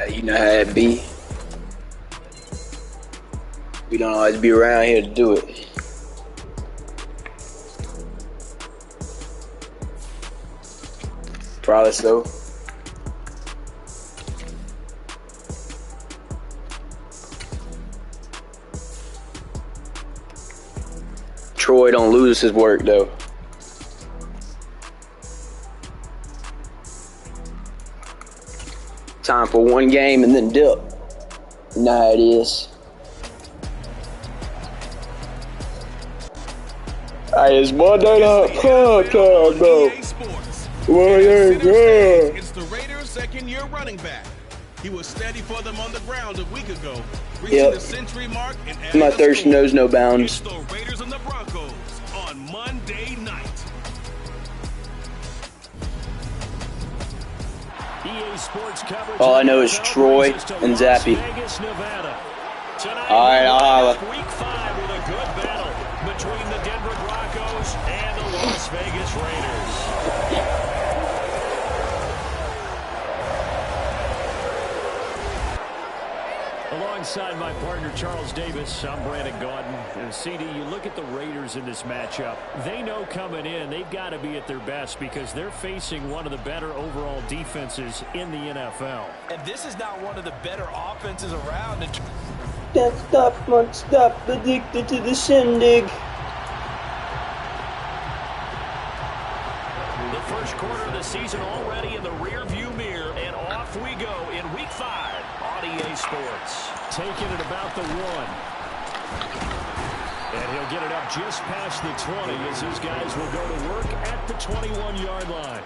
You know how it be. We don't always be around here to do it. Probably so. Troy don't lose his work though. Time for one game and then dip. You know how it is. Hey, it's Monday night time, though. It's the Raiders' second-year running back. He was steady for them on the ground a week ago, reaching the century mark and adding my thirst knows no bounds. It's the Raiders and the Broncos on Monday night. EA Sports coverage. All I know is Troy and Zappy. All right, I'll holla. Week 5 with a good battle between the Denver Broncos and the Las Vegas Raiders. Alongside my partner Charles Davis, I'm Brandon Gaudin. And CD, you look at the Raiders in this matchup. They know coming in they've got to be at their best because they're facing one of the better overall defenses in the NFL. And this is not one of the better offenses around. Can't stop, won't stop, addicted to the shindig. The first quarter of the season already in the rear-view mirror, and off we go in Week 5 on EA Sports. Taking it about the 1. And he'll get it up just past the 20 as his guys will go to work at the 21-yard line.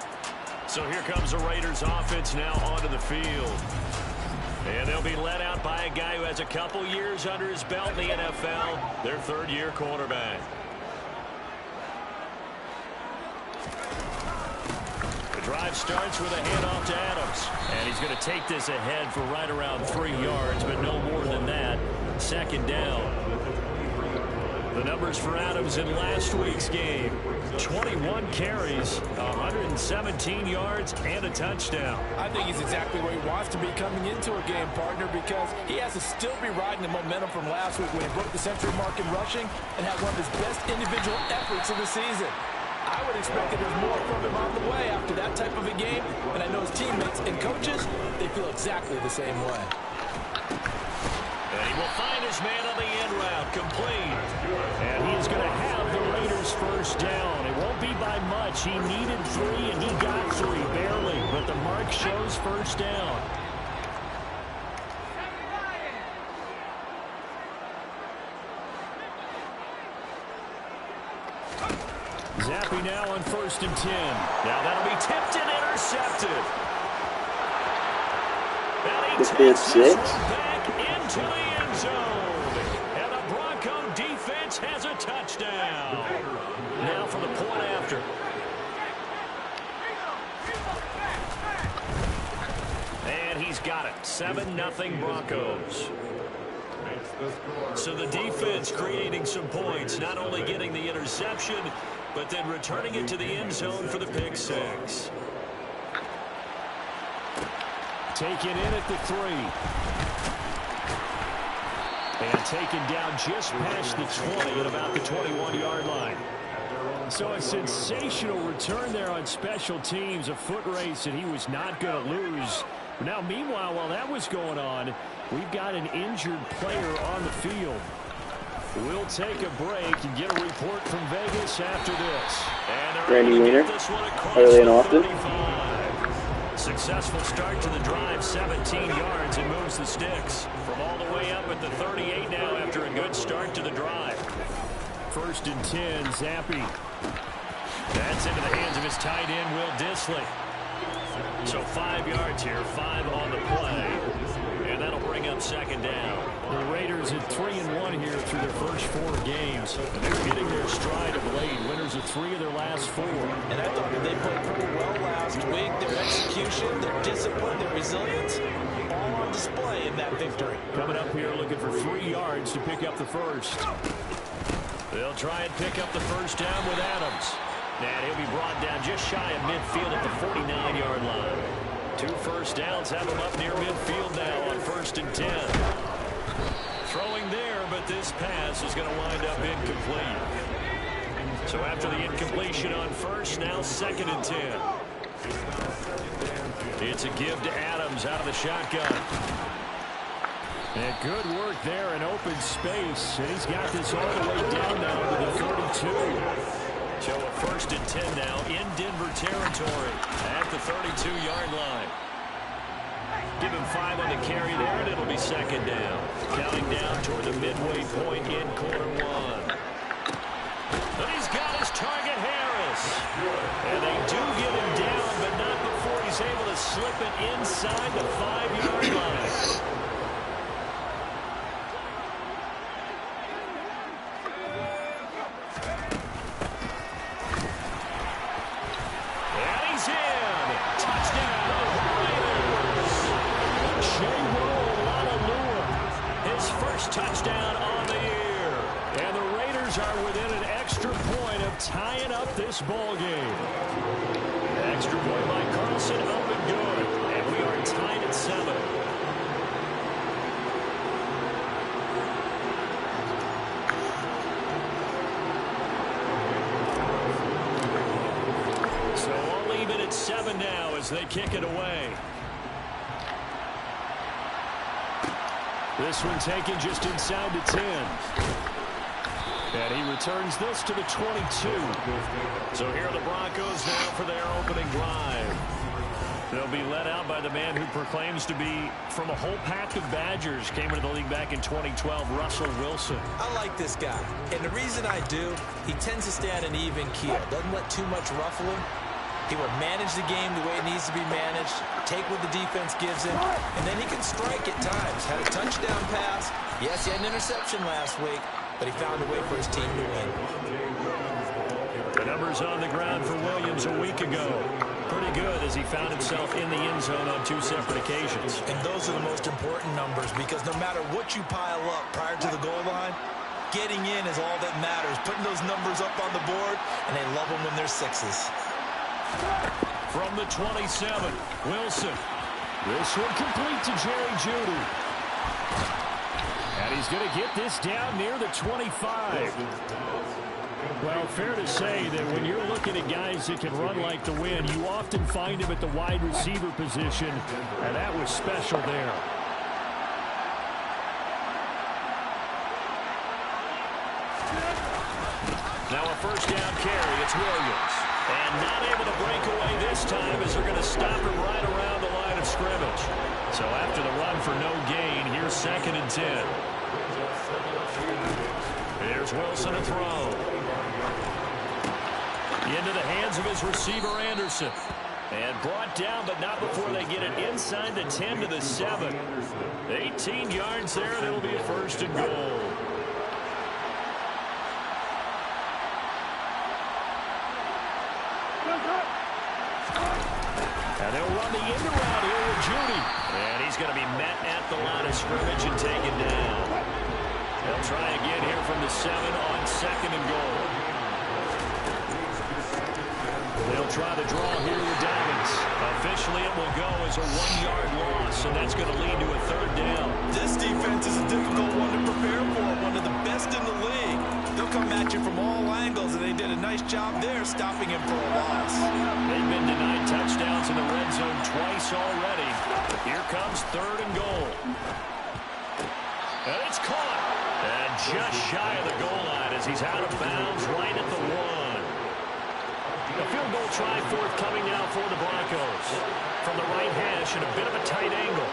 So here comes the Raiders offense now onto the field. And they'll be led out by a guy who has a couple years under his belt in the NFL, their third-year quarterback. The drive starts with a handoff to Adams. And he's going to take this ahead for right around 3 yards, but no more than that. Second down. The numbers for Adams in last week's game. 21 carries, 117 yards, and a touchdown. I think he's exactly where he wants to be coming into a game, partner, because he has to still be riding the momentum from last week when he broke the century mark in rushing and had one of his best individual efforts of the season. I would expect that there's more from him on the way after that type of a game, and I know his teammates and coaches, they feel exactly the same way. And he will find his man on the end route, complete. And he is going to have the Raiders first down. It won't be by much. He needed 3, and he got 3, barely. But the mark shows first down. Zappy now on 1st and 10. Now that'll be tipped and intercepted. And he takes this one back into the end zone. And the Bronco defense has a touchdown. Now for the point after. And he's got it. 7-0 Broncos. So the defense creating some points, not only getting the interception, but then returning it to the end zone for the pick 6. Taken in at the 3. And taken down just past the 20 at about the 21-yard line. So a sensational return there on special teams, a foot race that he was not going to lose. Now, meanwhile, while that was going on, we've got an injured player on the field. We'll take a break and get a report from Vegas after this. Randy Weiner, early and often. Successful start to the drive, 17 yards, and moves the sticks. From all the way up at the 38 now after a good start to the drive. 1st and 10, Zappy. That's into the hands of his tight end, Will Dissly. So 5 yards here, 5 on the play. And that'll bring up second down. The Raiders at 3-1 here through their first 4 games. And they're getting their stride of late. Winners of 3 of their last 4. And I thought that they played pretty well last week. Their execution, their discipline, their resilience, all on display in that victory. Coming up here looking for 3 yards to pick up the first. They'll try and pick up the first down with Adams. And he'll be brought down just shy of midfield at the 49-yard line. 2 first downs have him up near midfield now on 1st and 10. Throwing there, but this pass is going to wind up incomplete. So after the incompletion on 1st, now 2nd and 10. It's a give to Adams out of the shotgun. And good work there in open space. And he's got this all the way down now to the 32. So a 1st and 10 now in Denver territory at the 32-yard line. Give him 5 on the carry there, and it'll be 2nd down. Counting down toward the midway point in quarter 1. And he's got his target, Harris. And they do get him down, but not before he's able to slip it inside the 5-yard line. Touchdown on the year. And the Raiders are within an extra point of tying up this ball game. Extra point by Carlson, up and good. And we are tied at 7. So I'll leave it at 7 now as they kick it away. This one taken just inside the 10. And he returns this to the 22. So here are the Broncos now for their opening drive. They'll be led out by the man who proclaims to be from a whole pack of Badgers. Came into the league back in 2012, Russell Wilson. I like this guy. And the reason I do, he tends to stay at an even keel. Doesn't let too much ruffle him. He will manage the game the way it needs to be managed, take what the defense gives him, and then he can strike at times. Had a touchdown pass. Yes, he had an interception last week, but he found a way for his team to win. The numbers on the ground for Williams a week ago. Pretty good as he found himself in the end zone on 2 separate occasions. And those are the most important numbers because no matter what you pile up prior to the goal line, getting in is all that matters. Putting those numbers up on the board, and they love them when they're 6s. From the 27, Wilson. This one complete to Jerry Jeudy. And he's going to get this down near the 25. Well, fair to say that when you're looking at guys that can run like the wind, you often find him at the wide receiver position, and that was special there. Now a 1st down carry. It's Williams. And not able to break away this time as they're going to stop him right around the line of scrimmage. So after the run for no gain, here's 2nd and 10. Here's Wilson to throw. Into the hands of his receiver, Anderson. And brought down, but not before they get it inside the 10 to the 7. 18 yards there, and it'll be a 1st and goal. And they'll run the end around here with Jeudy. And he's going to be met at the line of scrimmage and taken down. They'll try again here from the 7 on 2nd and goal. They'll try to draw here with Dobbins. Officially, it will go as a 1-yard loss, and that's going to lead to a 3rd down. This defense is a difficult one to prepare for, one of the best in the league. They'll come at you from all angles, and they did a nice job there stopping him for a loss. They've been denied touchdowns in the red zone twice already. Here comes 3rd and goal. And it's caught. And just shy of the goal line as he's out of bounds right at the 1. A field goal try forthcoming now for the Broncos. From the right hash at a bit of a tight angle.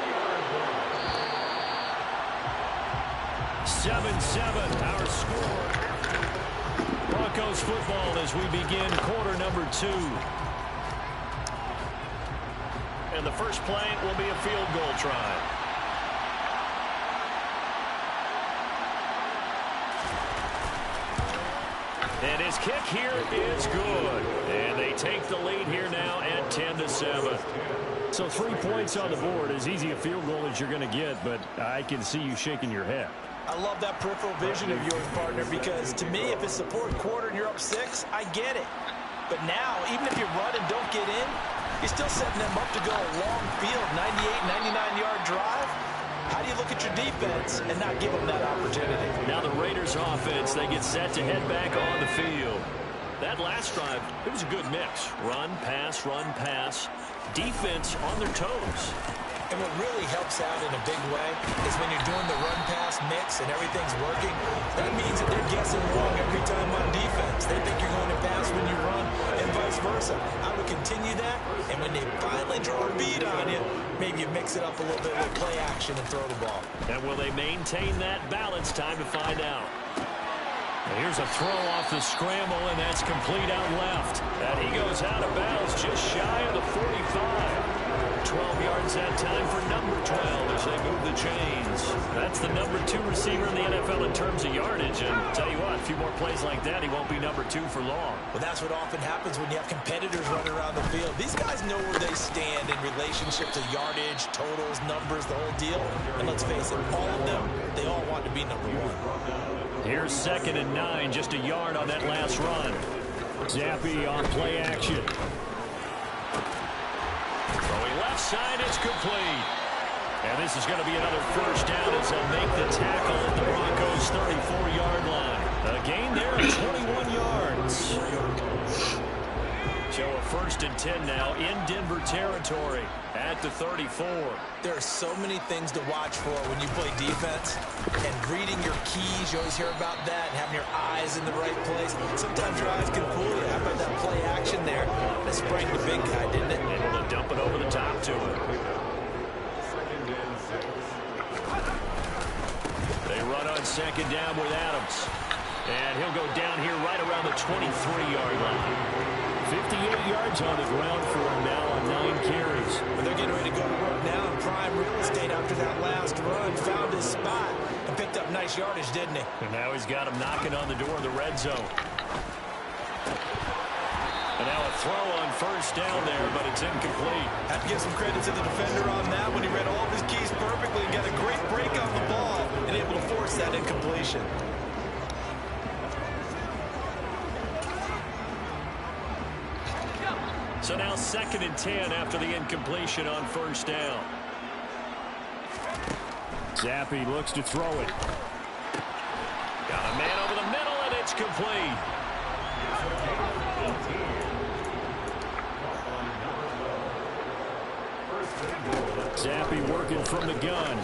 7-7 our score. Broncos football as we begin quarter number 2. And the first play will be a field goal try. And his kick here is good. And they take the lead here now at 10-7. So 3 points on the board, as easy a field goal as you're going to get, but I can see you shaking your head. I love that peripheral vision of yours, partner, because to me, if it's the 4th quarter and you're up 6, I get it. But now, even if you run and don't get in, He's still setting them up to go a long field, 98, 99-yard drive. How do you look at your defense and not give them that opportunity? Now the Raiders offense, they get set to head back on the field. That last drive, it was a good mix. Run, pass, defense on their toes. And what really helps out in a big way is when you're doing the run-pass mix and everything's working, that means that they're guessing wrong every time on defense. They think you're going to pass when you run and vice versa. I would continue that, and when they finally draw a bead on you, maybe you mix it up a little bit with play action and throw the ball. And will they maintain that balance? Time to find out. And here's a throw off the scramble, and that's complete out left. And he goes out of bounds just shy of the 45. 12 yards that time for number 12 as they move the chains. That's the number 2 receiver in the NFL in terms of yardage. And tell you what, a few more plays like that, he won't be number 2 for long. Well, that's what often happens when you have competitors running around the field. These guys know where they stand in relationship to yardage, totals, numbers, the whole deal. And let's face it, all of them, they all want to be number 1. Here's 2nd and 9, just a yard on that last run. Zappy on play action. Throwing left side, it's complete. And this is going to be another first down as they'll make the tackle at the Broncos' 34-yard line. A gain there of 21 yards. So a 1st and 10 now in Denver territory at the 34. There are so many things to watch for when you play defense. And reading your keys, you always hear about that, and having your eyes in the right place. Sometimes your eyes can fool you. How about that play action there? That sprang the big guy, didn't it? Able to dump it over the top to him. They run on 2nd down with Adams. And he'll go down here right around the 23-yard line. 58 yards on the ground for him now on 9 carries. But they're getting ready to go to work now in prime real estate after that last run. Found his spot and picked up nice yardage, didn't he? And now he's got him knocking on the door of the red zone. And now a throw on 1st down there, but it's incomplete. Have to give some credit to the defender on that when he read all of his keys perfectly and got a great break on the ball and able to force that incompletion. So now 2nd and 10 after the incompletion on 1st down. Zappy looks to throw it. Got a man over the middle, and it's complete. Zappy working from the gun.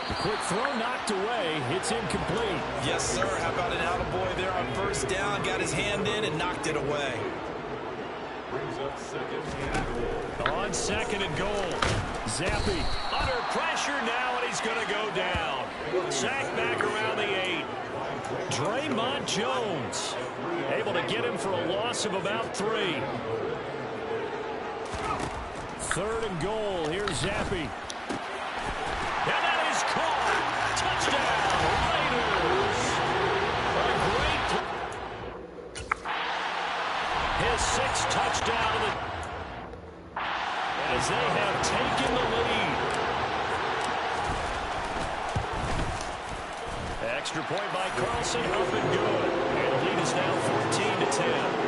The quick throw knocked away. It's incomplete. Yes, sir. How about an attaboy there on 1st down? Got his hand in and knocked it away. On 2nd and goal. Zappy under pressure now, and he's going to go down. Sacked back around the 8. Draymond Jones able to get him for a loss of about 3. 3rd and goal. Here's Zappy. And that is caught. Touchdown, Raiders. A great his 6th touchdown as they have taken the lead. Extra point by Carlson, up and good. And the lead is now 14-10.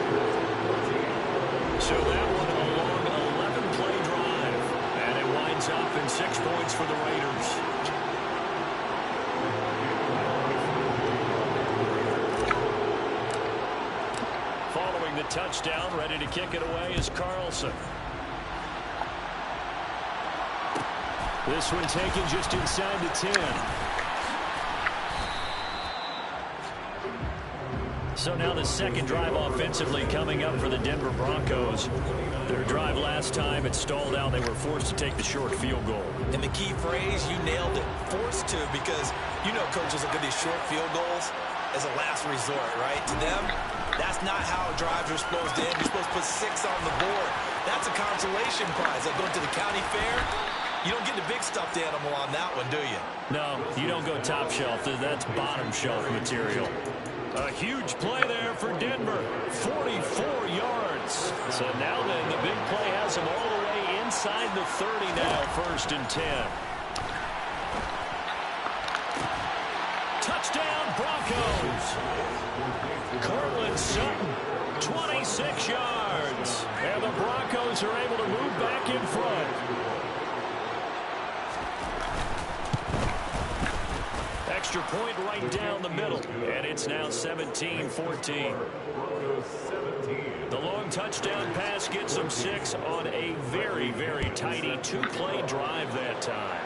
So that one a long 11-play drive. And it winds up in 6 points for the Raiders. Following the touchdown, ready to kick it away is Carlson. This one taken just inside the 10. So now the 2nd drive offensively coming up for the Denver Broncos. Their drive last time, it stalled out. They were forced to take the short field goal. And the key phrase, you nailed it. Forced to, because you know coaches look at these short field goals as a last resort, right? To them, that's not how drives are supposed to end. You're supposed to put 6 on the board. That's a consolation prize. Like going to the county fair, you don't get the big stuffed animal on that one, do you? No, you don't go top shelf. That's bottom shelf material. A huge play there for Denver. 44 yards. So now then, the big play has them all the way inside the 30 now. 1st and 10. Touchdown, Broncos. Cortland Sutton, 26 yards. And the Broncos are able to move back in front. Extra point right down the middle. And it's now 17-14. The long touchdown pass gets them 6 on a very, very tidy 2-play drive that time.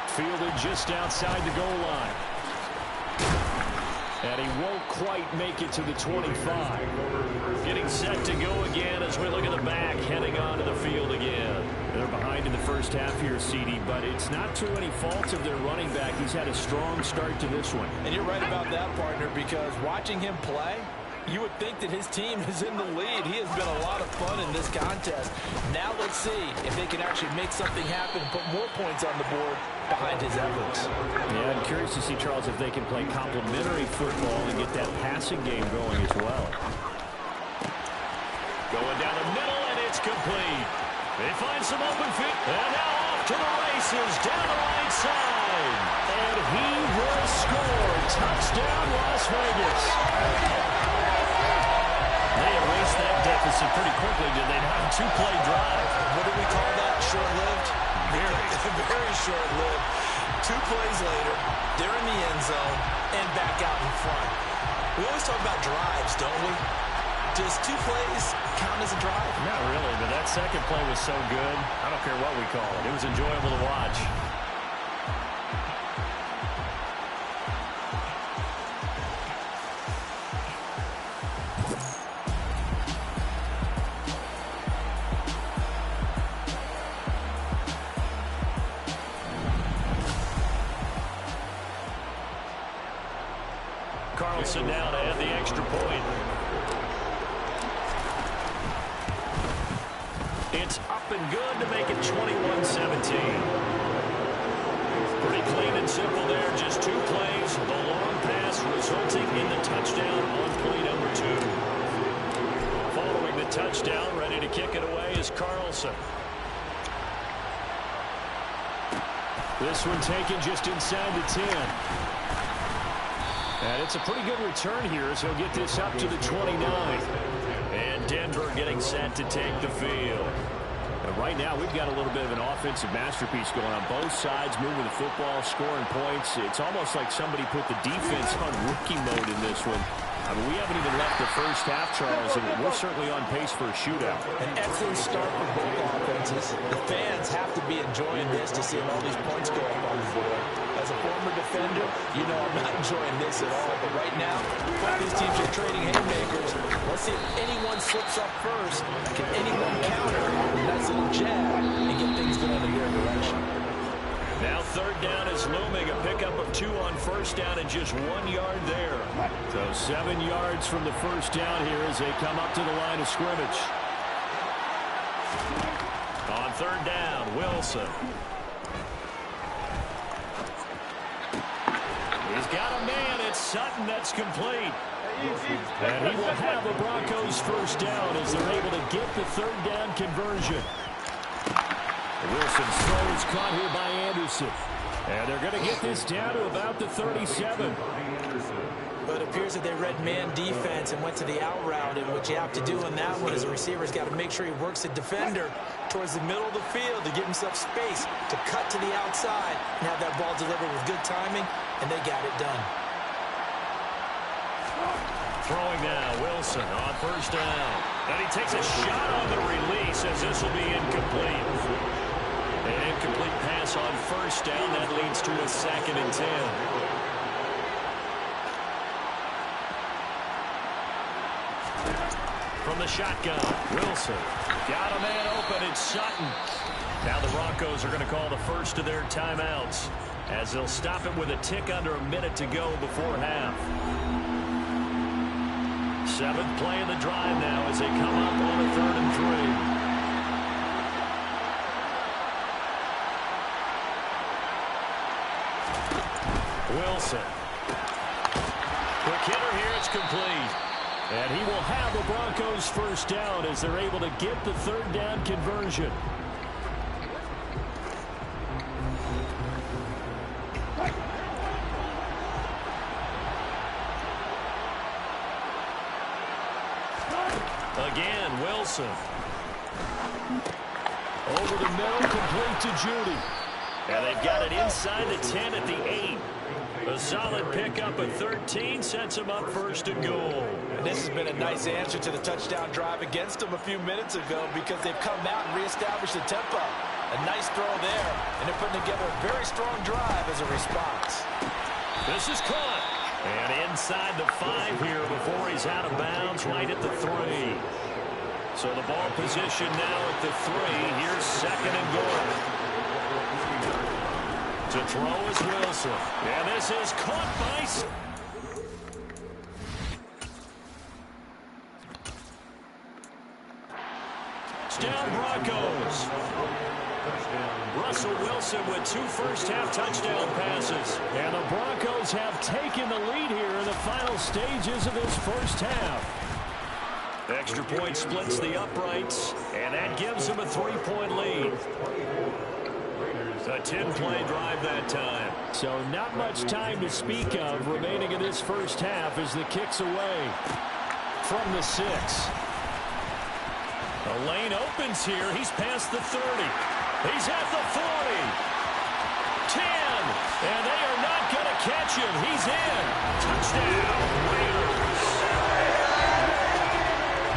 Fielded just outside the goal line. And he won't quite make it to the 25. Getting set to go again as we look at the back, heading onto the field again. They're behind in the first half here, CD, but it's not through any fault of their running back. He's had a strong start to this one. And you're right about that, partner, because watching him play, you would think that his team is in the lead. He has been a lot of fun in this contest. Now let's see if they can actually make something happen and put more points on the board behind his efforts. Yeah, I'm curious to see, Charles, if they can play complementary football and get that passing game going as well. Going down the middle, and it's complete. They find some open field. And now off to the races down the right side. And he will score. Touchdown, Las Vegas. They erased that deficit pretty quickly, did they not? 2-play drive. What do we call that? Short-lived? Very short-lived. 2 plays later, they're in the end zone and back out in front. We always talk about drives, don't we? Does 2 plays count as a drive? Not really, but that second play was so good. I don't care what we call it. It was enjoyable to watch. Carlson now to add the extra point. It's up and good to make it 21-17. Pretty clean and simple there. Just 2 plays. The long pass resulting in the touchdown on play number 2. Following the touchdown, ready to kick it away is Carlson. This one taken just inside the 10. And it's a pretty good return here as he'll get this up to the 29. And Denver getting set to take the field. And right now we've got a little bit of an offensive masterpiece going on both sides, moving the football, scoring points. It's almost like somebody put the defense on rookie mode in this one. I mean, we haven't even left the first half, Charles, and we're certainly on pace for a shootout. An excellent start for both offenses. The fans have to be enjoying this to see all these points go up on the board. As a former defender, you know I'm not enjoying this at all. But right now, both these teams are trading haymakers. Let's see if anyone slips up first. Can anyone counter a nice little jab and get things going in their direction? Now 3rd down is looming. A pickup of 2 on 1st down and just 1 yard there. So 7 yards from the 1st down here as they come up to the line of scrimmage. On 3rd down, Wilson. He's got a man. It's Sutton. That's complete. And he will have the Broncos 1st down as they're able to get the 3rd down conversion. Wilson's throw is caught here by Anderson. And they're going to get this down to about the 37. But it appears that they read man defense and went to the out route. And what you have to do in that one is a receiver's got to make sure he works the defender towards the middle of the field to give himself space to cut to the outside and have that ball delivered with good timing, and they got it done. Throwing now, Wilson on 1st down. And he takes a shot on the release as this will be incomplete. An incomplete pass on 1st down. That leads to a 2nd and 10. From the shotgun, Wilson. Got a man open. It's Sutton. Now the Broncos are going to call the first of their timeouts as they'll stop it with a tick under a minute to go before half. 7th play of the drive now as they come up on a 3rd and 3. Wilson. Quick hitter here. It's complete. And he will have the Broncos 1st down as they're able to get the 3rd down conversion. Again, Wilson. Over the middle, complete to Judy. And they've got it inside the 10 at the 8. A solid pickup at 13 sets them up first and goal. And this has been a nice answer to the touchdown drive against them a few minutes ago because they've come out and reestablished the tempo. A nice throw there, and they're putting together a very strong drive as a response. This is caught. And inside the 5 here before he's out of bounds right at the 3. So the ball position now at the 3. Here's second and goal. To throw is Wilson. And this is caught by... Touchdown Broncos. Russell Wilson with 2 first-half touchdown passes. And the Broncos have taken the lead here in the final stages of this first half. Extra point splits the uprights, and that gives them a 3-point lead. A 10-play drive that time. So not much time to speak of remaining in this first half as the kick's away from the 6. The lane opens here. He's past the 30. He's at the 40. 10. And they are not going to catch him. He's in. Touchdown, Raiders.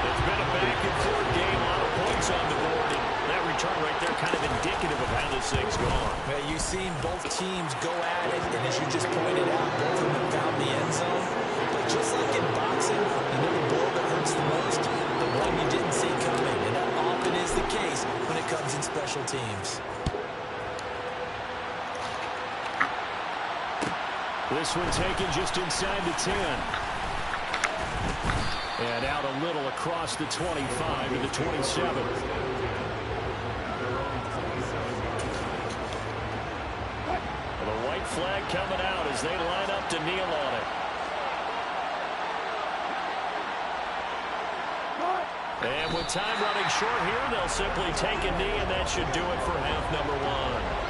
It's been a back-and-forth game. A lot of points on the board. And that return right there kind of indicative of how this thing's gone. Well, you've seen both teams go at it, and as you just pointed out, both of them found the end zone. But just like in boxing, you know the blow that hurts the most? The one you didn't see coming, and that often is the case when it comes in special teams. This one taken just inside the 10. And out a little across the 25 to the 27. The white flag coming out as they line up to kneel on it. And with time running short here, they'll simply take a knee, and that should do it for half number 1.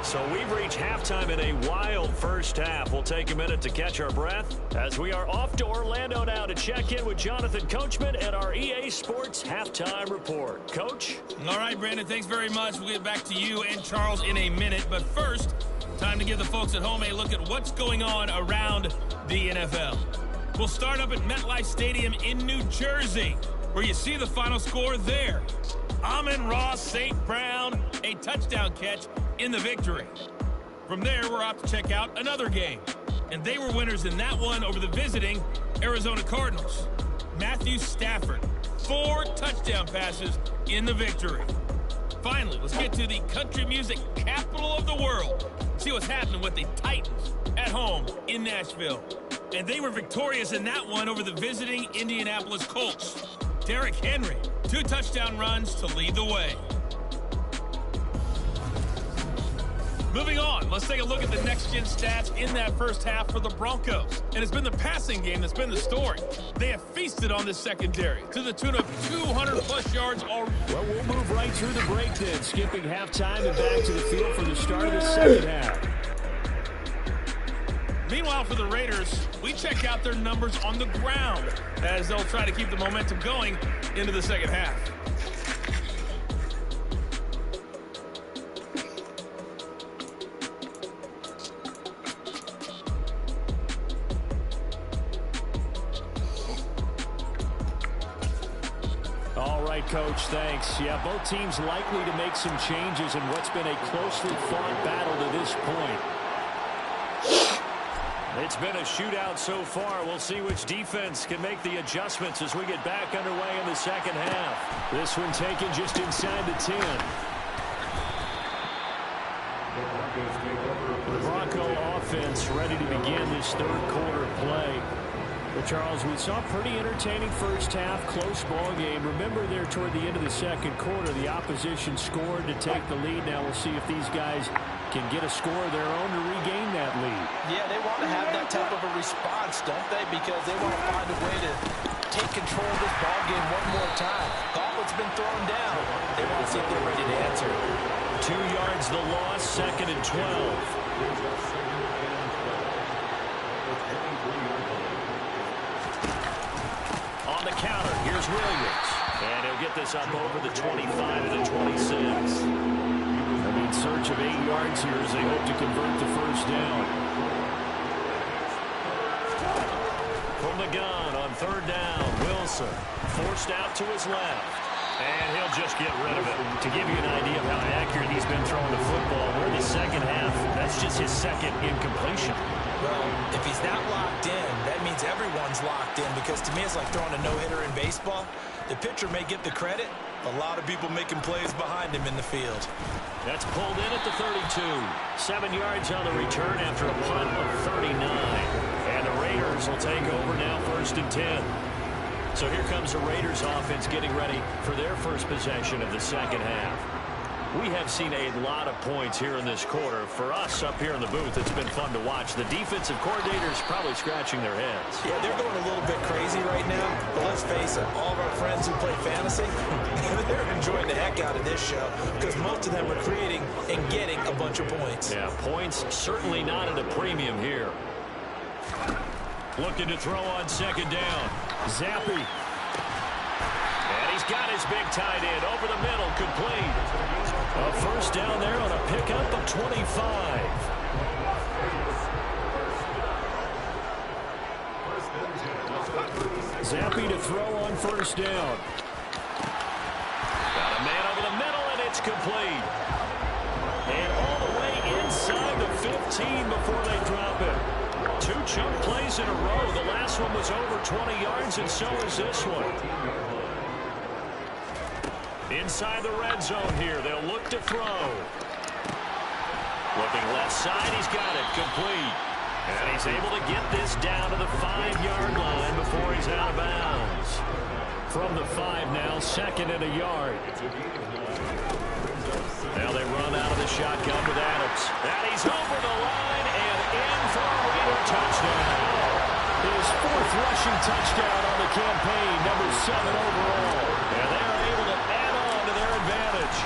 So we've reached halftime in a wild first half. We'll take a minute to catch our breath as we are off to Orlando now to check in with Jonathan Coachman and our EA Sports Halftime Report. Coach? All right, Brandon, thanks very much. We'll get back to you and Charles in a minute. But first, time to give the folks at home a look at what's going on around the NFL. We'll start up at MetLife Stadium in New Jersey, where you see the final score there. Amon-Ra St. Brown, a touchdown catch in the victory. From there, we're off to check out another game. And they were winners in that one over the visiting Arizona Cardinals. Matthew Stafford, 4 touchdown passes in the victory. Finally, let's get to the country music capital of the world. See what's happening with the Titans at home in Nashville. And they were victorious in that one over the visiting Indianapolis Colts. Derrick Henry, 2 touchdown runs to lead the way. Moving on, let's take a look at the next-gen stats in that first half for the Broncos. And it's been the passing game that's been the story. They have feasted on this secondary to the tune of 200-plus yards already. Well, we'll move right through the break then, skipping halftime and back to the field for the start of the second half. Meanwhile, for the Raiders, we check out their numbers on the ground as they'll try to keep the momentum going into the second half. All right, Coach, thanks. Yeah, both teams likely to make some changes in what's been a closely fought battle to this point. It's been a shootout so far. We'll see which defense can make the adjustments as we get back underway in the second half. This one taken just inside the 10. The Bronco offense ready to begin this third quarter play. Well, Charles, we saw a pretty entertaining first half, close ball game. Remember there toward the end of the second quarter, the opposition scored to take the lead. Now we'll see if these guys can get a score of their own to regain that lead. Yeah, they want to have that type of a response, don't they? Because they want to find a way to take control of this ball game one more time. Gauntlet's been thrown down. They want to see if they're ready to answer. 2 yards the loss, 2nd and 12. On the counter, here's Williams. And he'll get this up over the 25 to the 26. They'll be in search of 8 yards here as they hope to convert the first down. From the gun on 3rd down, Wilson forced out to his left. And he'll just get rid of it. To give you an idea of how accurate he's been throwing the football, we're in the second half. That's just his 2nd incompletion. Well, if he's not locked in, that means everyone's locked in, because to me it's like throwing a no-hitter in baseball. The pitcher may get the credit. A lot of people making plays behind him in the field. That's pulled in at the 32. 7 yards on the return after a punt of 39. And the Raiders will take over now, 1st and 10. So here comes the Raiders offense getting ready for their first possession of the second half. We have seen a lot of points here in this quarter. For us up here in the booth, it's been fun to watch. The defensive coordinators probably scratching their heads. Yeah, they're going a little bit crazy right now. But let's face it, all of our friends who play fantasy, they're enjoying the heck out of this show, because most of them are creating and getting a bunch of points. Yeah, points certainly not at a premium here. Looking to throw on 2nd down. Zappi. And he's got his big tight end over the middle, complete. A first down there on a pickup of 25. Zappi to throw on 1st down. Got a man over the middle, and it's complete. And all the way inside the 15 before they drop it. 2 chunk plays in a row. The last one was over 20 yards, and so is this one. Inside the red zone here, they'll look to throw. Looking left side, he's got it, complete. And he's able to get this down to the 5-yard line before he's out of bounds. From the 5 now, 2nd and a yard. Now they run out of the shotgun with Adams. And he's over the line and in for a Raider touchdown. His 4th rushing touchdown on the campaign, number 7 overall. And they're able to add on to their advantage.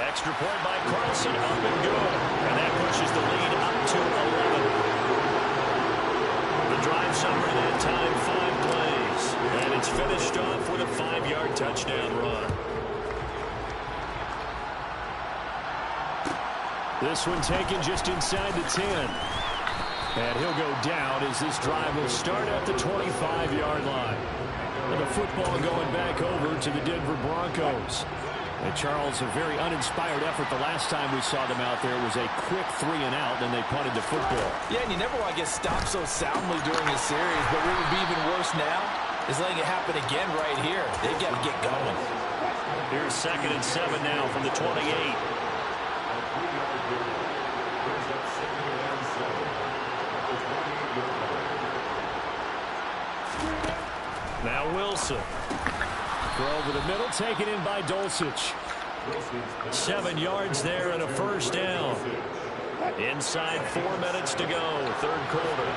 Extra point by Carlson, up and good. And that pushes the lead up to 11. The drive summary that time, 5 plays. And it's finished off with a 5-yard touchdown run. This one taken just inside the 10. And he'll go down as this drive will start at the 25-yard line. And the football going back over to the Denver Broncos. And Charles, a very uninspired effort the last time we saw them out there. It was a quick 3-and-out, and they punted the football. Yeah, and you never want to get stopped so soundly during a series, but what would be even worse now is letting it happen again right here. They've got to get going. Here's 2nd and 7 now from the 28. Now Wilson. Throw over the middle, taken in by Dulcich. 7 yards there and a first down. Inside 4 minutes to go, 3rd quarter.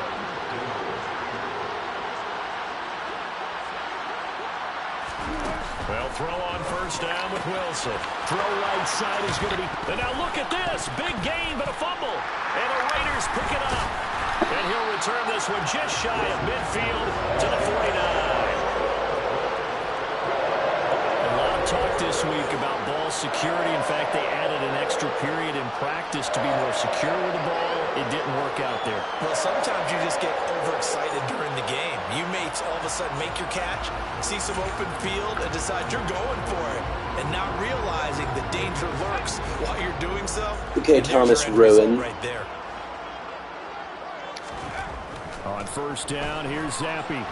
Well, throw on 1st down with Wilson. Throw right side is going to be... And now look at this. Big gain, but a fumble. And the Raiders pick it up. And he'll return this one just shy of midfield to the 49. Talk this week about ball security. In fact, they added an extra period in practice to be more secure with the ball. It didn't work out there. Well, sometimes you just get overexcited during the game. You may all of a sudden make your catch, see some open field, and decide you're going for it. And not realizing the danger lurks while you're doing so. Okay, Thomas Rowan. Right there. On 1st down, here's Zappi.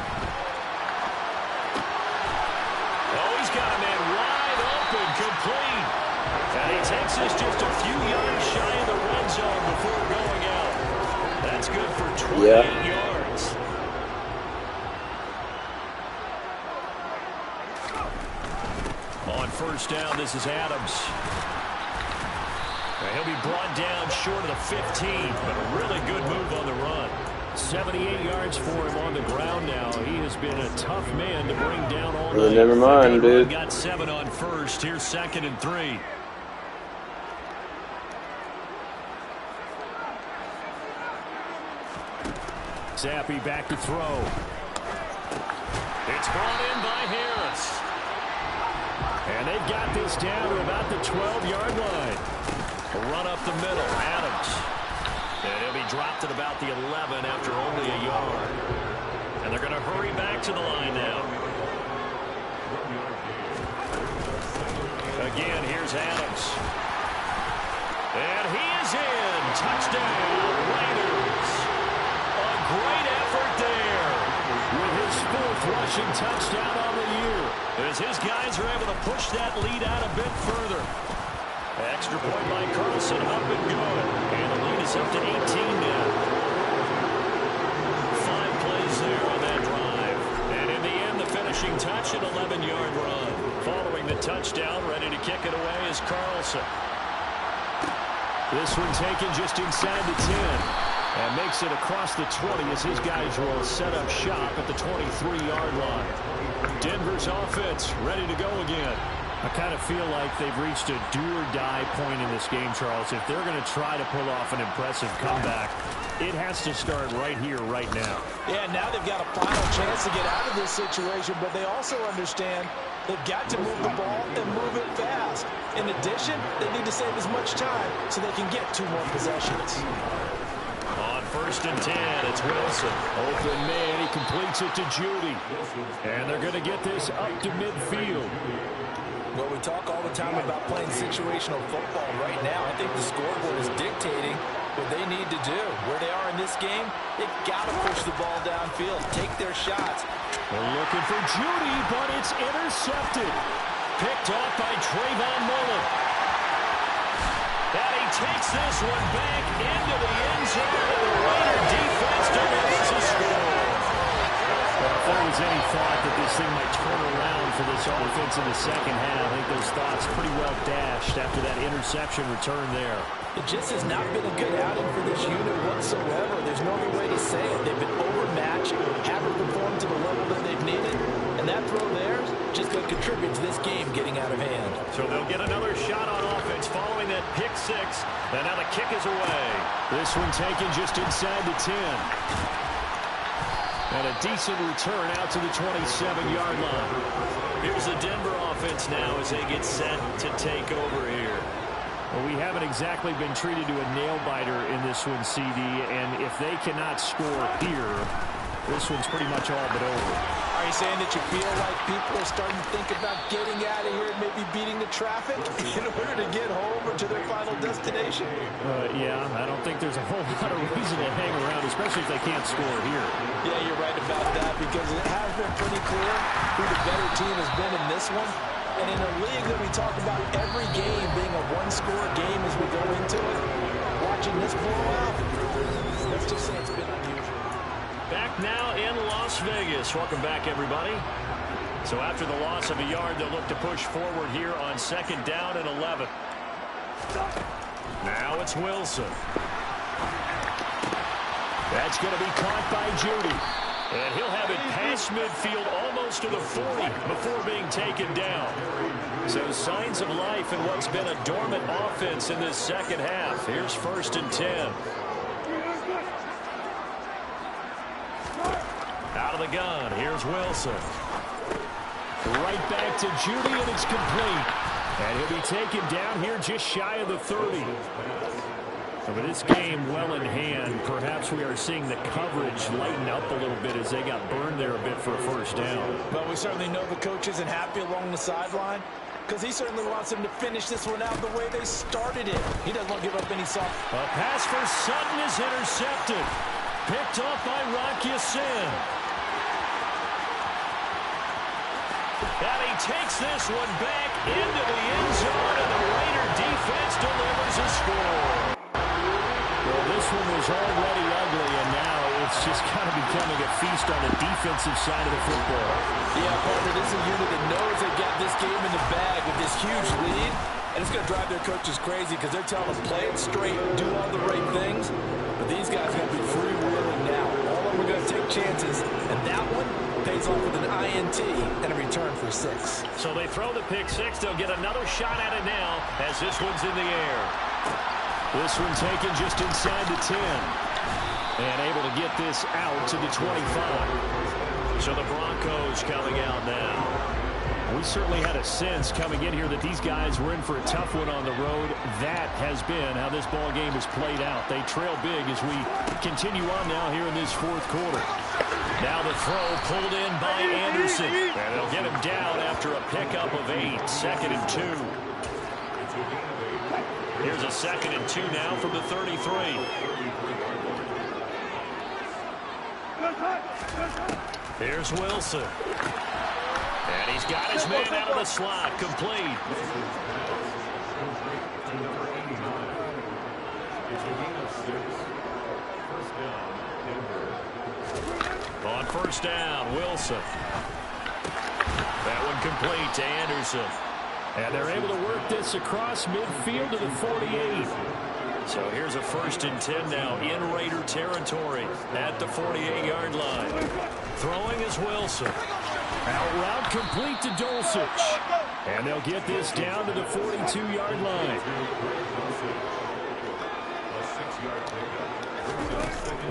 Oh, he's got a man wide open, complete. And he takes this just a few yards shy of the red zone before going out. That's good for 28 yards. On 1st down, this is Adams. And he'll be brought down short of the 15, but a really good move on the run. 78 yards for him on the ground now. He has been a tough man to bring down all night. Never mind, dude. Got 7 on 1st. Here's 2nd and 3. Zappi back to throw. It's brought in by Harris. And they've got this down to about the 12-yard line. A run up the middle, Adams. And he'll be dropped at about the 11 after only a yard. And they're going to hurry back to the line now. Again, here's Adams. And he is in. Touchdown, Raiders. A great effort there with his 4th rushing touchdown on the year, as his guys are able to push that lead out a bit further. Extra point by Carlson, up and good. And the lead is up to 18 now. 5 plays there on that drive. And in the end, the finishing touch, an 11-yard run. Following the touchdown, ready to kick it away is Carlson. This one taken just inside the 10. And makes it across the 20 as his guys will set up shop at the 23-yard line. Denver's offense ready to go again. I kind of feel like they've reached a do-or-die point in this game, Charles. If they're going to try to pull off an impressive comeback, it has to start right here, right now. Yeah, now they've got a final chance to get out of this situation, but they also understand they've got to move the ball and move it fast. In addition, they need to save as much time so they can get 2 more possessions. On 1st and 10, it's Wilson. Open man, he completes it to Judy. And they're going to get this up to midfield. Well, we talk all the time about playing situational football. Right now, I think the scoreboard is dictating what they need to do. Where they are in this game, they've got to push the ball downfield, take their shots. They're looking for Judy, but it's intercepted. Picked off by Trayvon Mullen. And he takes this one back into the end zone, and the Raider defense delivers a score. Well, if there was any thought that this thing might turn around for this offense in the second half, I think those thoughts pretty well dashed after that interception return there. It just has not been a good outing for this unit whatsoever. There's no other way to say it. They've been overmatched, haven't performed to the level that they've needed, and that throw there is just going to contribute to this game getting out of hand. So they'll get another shot on offense following that pick 6, and now the kick is away. This one taken just inside the 10. And a decent return out to the 27-yard line. Here's the Denver offense now as they get set to take over here. Well, we haven't exactly been treated to a nail-biter in this one, CD, and if they cannot score here, this one's pretty much all but over. Are you saying that you feel like people are starting to think about getting out of here and maybe beating the traffic in order to get home or to their final destination? Yeah, I don't think there's a whole lot of reason to hang around, especially if they can't score here. Yeah, you're right about that, because it has been pretty clear who the better team has been in this one. And in a league that we talk about every game being a one-score game as we go into it, watching this blowout, let's just say it's been unusual. Back now in Las Vegas. Welcome back, everybody. So after the loss of a yard, they'll look to push forward here on 2nd down and 11. Now it's Wilson. That's going to be caught by Judy. And he'll have it past midfield almost to the 40 before being taken down. So signs of life in what's been a dormant offense in this second half. Here's 1st and 10. Out of the gun, here's Wilson. Right back to Judy, and it's complete. And he'll be taken down here just shy of the 30. So with this game well in hand, perhaps we are seeing the coverage lighten up a little bit as they got burned there a bit for a 1st down. Well, we certainly know the coach isn't happy along the sideline, because he certainly wants them to finish this one out the way they started it. He doesn't want to give up any soft. A pass for Sutton is intercepted. Picked off by Rock Ya-Sin. And he takes this one back into the end zone, and the Raider defense delivers a score. Well, this one was already ugly, and now it's just kind of becoming a feast on the defensive side of the football. Yeah, partner, this is a unit that knows they got this game in the bag with this huge lead, and it's going to drive their coaches crazy because they're telling them play it straight, do all the right things, but these guys are going to be freewheeling now. All of them are going to take chances, and that one pays off with an INT and a return for 6. So they throw the pick 6. They'll get another shot at it now as this one's in the air. This one taken just inside the 10. And able to get this out to the 25. So the Broncos coming out now. We certainly had a sense coming in here that these guys were in for a tough one on the road. That has been how this ball game has played out. They trail big as we continue on now here in this fourth quarter. Now the throw pulled in by Anderson. And they'll get him down after a pickup of 8. 2nd and 2. Here's a 2nd and 2 now from the 33. Here's Wilson. And he's got his man out of the slot. Complete. On first down, Wilson. That one complete to Anderson. And they're able to work this across midfield to the 48. So here's a 1st and 10 now in Raider territory at the 48-yard line. Throwing is Wilson. Out route complete to Dulcich. And they'll get this down to the 42-yard line.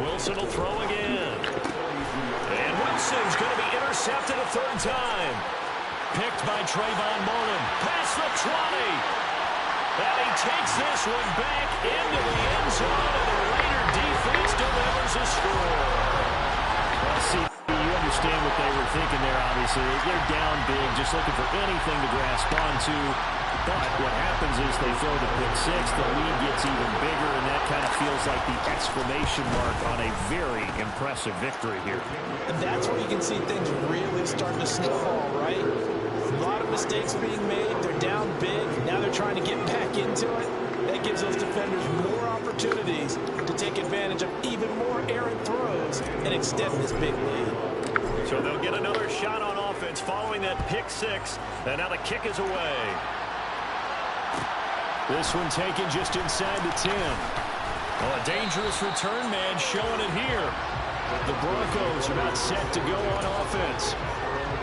Wilson will throw again. And Wilson's going to be intercepted a 3rd time. Picked by Trayvon Mullen. Past the 20. And he takes this one back into the end zone, and the Raider defense delivers a score. Well, see, you understand what they were thinking there, obviously. They're down big, just looking for anything to grasp onto. But what happens is they throw the pick 6, the lead gets even bigger, and that kind of feels like the exclamation mark on a very impressive victory here. And that's where you can see things really starting to snowball, right? A lot of mistakes being made. They're down big. Now they're trying to get back into it. That gives those defenders more opportunities to take advantage of even more errant throws and extend this big lead. So they'll get another shot on offense following that pick 6. And now the kick is away. This one taken just inside the 10. Well, a dangerous return man showing it here. The Broncos are not set to go on offense.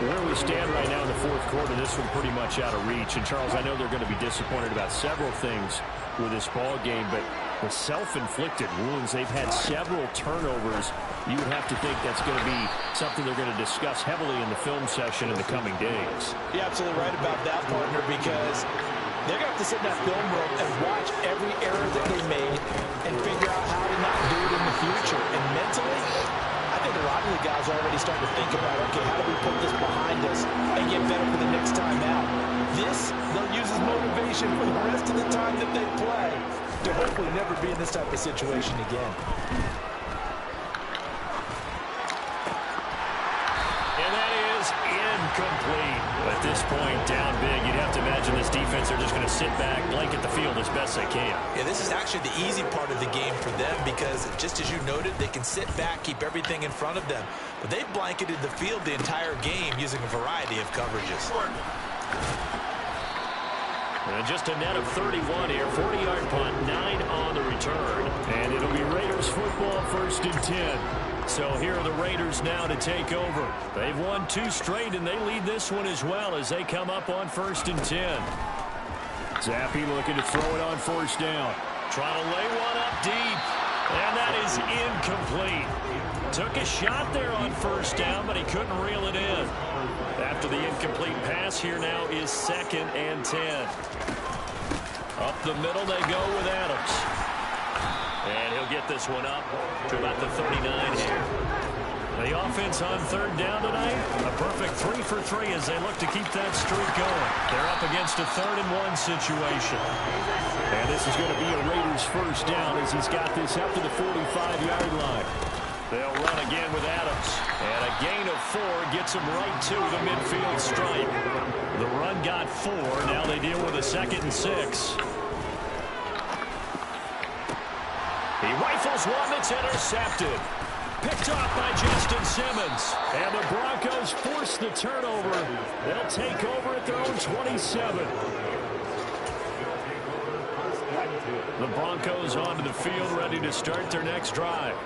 Where we stand right now in the fourth quarter, this one pretty much out of reach. And, Charles, I know they're going to be disappointed about several things with this ball game, but the self-inflicted wounds, they've had several turnovers. You would have to think that's going to be something they're going to discuss heavily in the film session in the coming days. You're absolutely right about that, partner, because they're going to have to sit in that film room and watch every error that they made and figure out how to not do it in the future. And mentally, I think a lot of the guys are already starting to think about, okay, how do we put this behind us and get better for the next time out? This, they'll use as motivation for the rest of the time that they play to hopefully never be in this type of situation again. And that is incomplete. At this point, down big, you'd have to imagine this defense, they're just going to sit back, blanket the field as best they can. Yeah, this is actually the easy part of the game for them because, just as you noted, they can sit back, keep everything in front of them. But they've blanketed the field the entire game using a variety of coverages. And just a net of 31 here, 40-yard punt, 9 on the return. And it'll be Raiders football, 1st and 10. So here are the Raiders now to take over. They've won 2 straight, and they lead this one as well as they come up on 1st and 10. Zappi looking to throw it on 1st down. Trying to lay one up deep, and that is incomplete. Took a shot there on 1st down, but he couldn't reel it in. After the incomplete pass, here now is 2nd and 10. Up the middle they go with Adams. And he'll get this one up to about the 39 here. The offense on 3rd down tonight, a perfect 3 for 3 as they look to keep that streak going. They're up against a 3rd and 1 situation. And this is going to be a Raiders 1st down as he's got this up to the 45-yard line. They'll run again with Adams. And a gain of 4 gets them right to the midfield stripe. The run got 4. Now they deal with a 2nd and 6. He rifles one that's intercepted. Picked off by Justin Simmons. And the Broncos force the turnover. They'll take over at their own 27. The Broncos onto the field ready to start their next drive.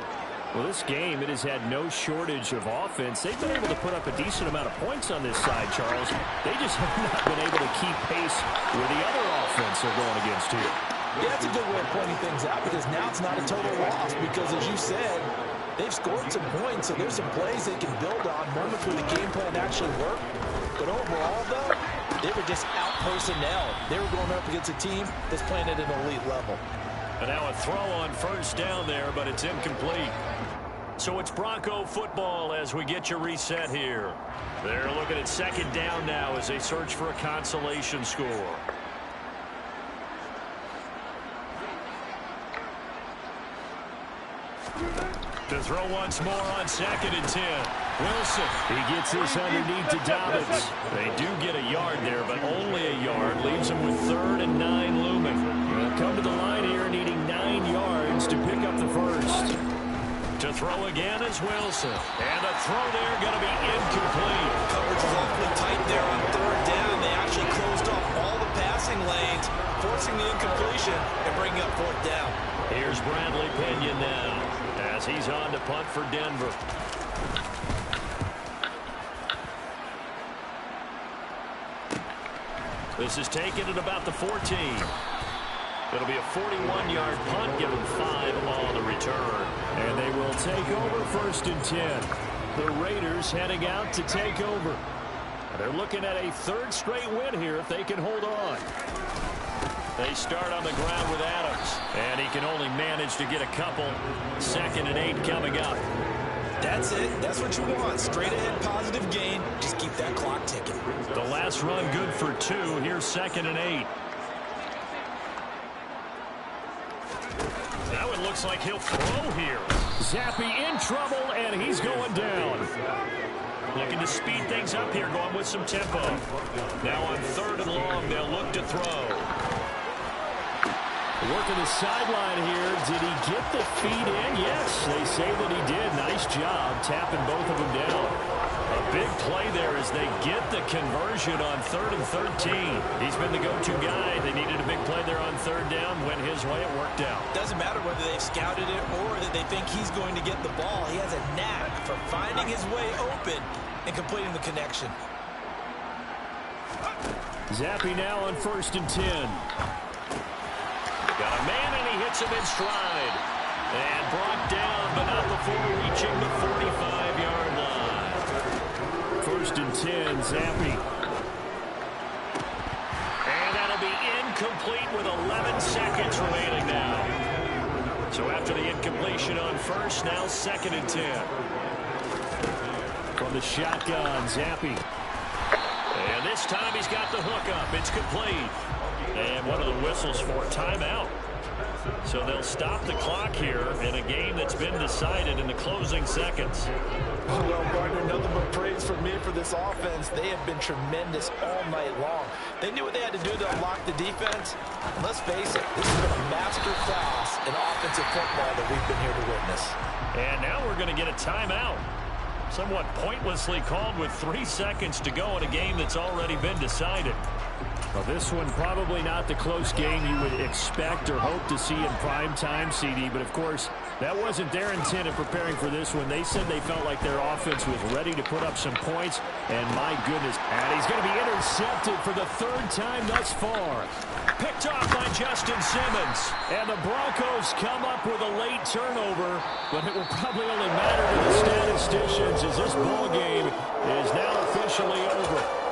Well, this game, it has had no shortage of offense. They've been able to put up a decent amount of points on this side, Charles. They just have not been able to keep pace with the other offense they're going against here. Yeah, that's a good way of pointing things out because now it's not a total loss because, as you said, they've scored some points, so there's some plays they can build on, moments where the game plan actually worked. But overall, though, they were just out-personnel. They were going up against a team that's playing at an elite level. And now a throw on first down there, but it's incomplete. So it's Bronco football as we get you reset here. They're looking at second down now as they search for a consolation score. To throw once more on 2nd and 10. Wilson, he gets this underneath to Dobbins. They do get a yard there, but only a yard. Leaves them with 3rd and 9 looming. They'll come to the line here needing 9 yards to pick up the first. To throw again is Wilson. And a throw there going to be incomplete. Coverage is awfully tight there on 3rd down. They actually closed off all the passing lanes, forcing the incompletion and bringing up 4th down. Here's Bradley Pinion now as he's on to punt for Denver. This is taken at about the 14. It'll be a 41-yard punt, give them 5 on the return. And they will take over 1st and 10. The Raiders heading out to take over. They're looking at a 3rd straight win here if they can hold on. They start on the ground with Adams, and he can only manage to get a couple. 2nd and 8 coming up. That's it. That's what you want. Straight ahead positive gain. Just keep that clock ticking. The last run good for 2. Here's 2nd and 8. Now it looks like he'll throw here. Zappe in trouble, and he's going down. Looking to speed things up here, going with some tempo. Now on 3rd and long, they'll look to throw. Working the sideline here. Did he get the feet in? Yes, they say that he did. Nice job tapping both of them down. A big play there as they get the conversion on 3rd and 13. He's been the go-to guy. They needed a big play there on 3rd down. Went his way. It worked out. Doesn't matter whether they've scouted it or that they think he's going to get the ball. He has a knack for finding his way open and completing the connection. Zappe now on 1st and 10. Got a man, and he hits him in stride. And brought down, but not before reaching the 45-yard line. 1st and 10, Zappe. And that'll be incomplete with 11 seconds remaining now. So after the incompletion on 1st, now 2nd and 10. From the shotgun, Zappe. And this time he's got the hook up. It's complete. And one of the whistles for timeout. So they'll stop the clock here in a game that's been decided in the closing seconds. Well, partner, nothing but praise from me for this offense. They have been tremendous all night long. They knew what they had to do to unlock the defense. And let's face it, this has been a master class in offensive football that we've been here to witness. And now we're going to get a timeout. Somewhat pointlessly called with 3 seconds to go in a game that's already been decided. Well, this one probably not the close game you would expect or hope to see in prime time, CD. But, of course, that wasn't their intent in preparing for this one. They said they felt like their offense was ready to put up some points. And, my goodness, and he's going to be intercepted for the 3rd time thus far. Picked off by Justin Simmons. And the Broncos come up with a late turnover. But it will probably only matter to the statisticians as this ball game is now officially over.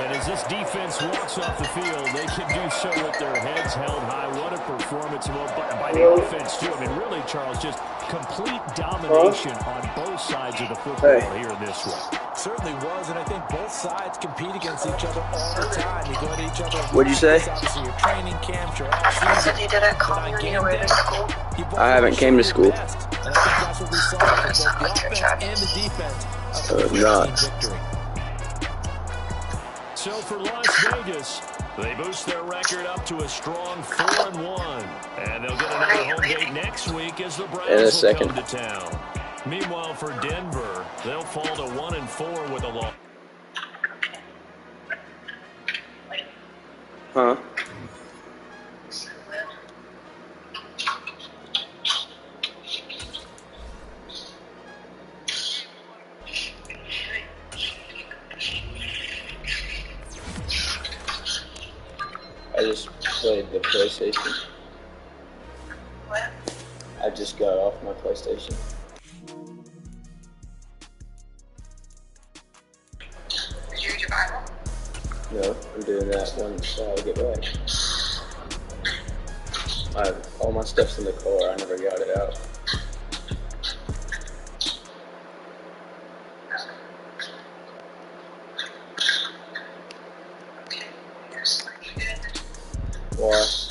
And as this defense walks off the field, they can do so with their heads held high. What a performance by the offense, too. I mean, really, Charles, just complete domination on both sides of the football here in this one. Certainly was, and I think both sides compete against each other all the time. You go to each other. What'd you say? Obviously, your training camps, your off-season. You didn't call me when you were in school. I haven't came to school. And I think that's what we saw from both the offense and the defense. Not. Victory. So for Las Vegas, they boost their record up to a strong 4-1. And they'll get another home game next week as the Browns will come to town. Meanwhile, for Denver, they'll fall to 1-4 with a loss. Huh? I just played the PlayStation. What? I just got off my PlayStation. Did you read your Bible? No, I'm doing that once I get back. All my stuff's in the car. I never got it out. Okay. You're sleeping. Why?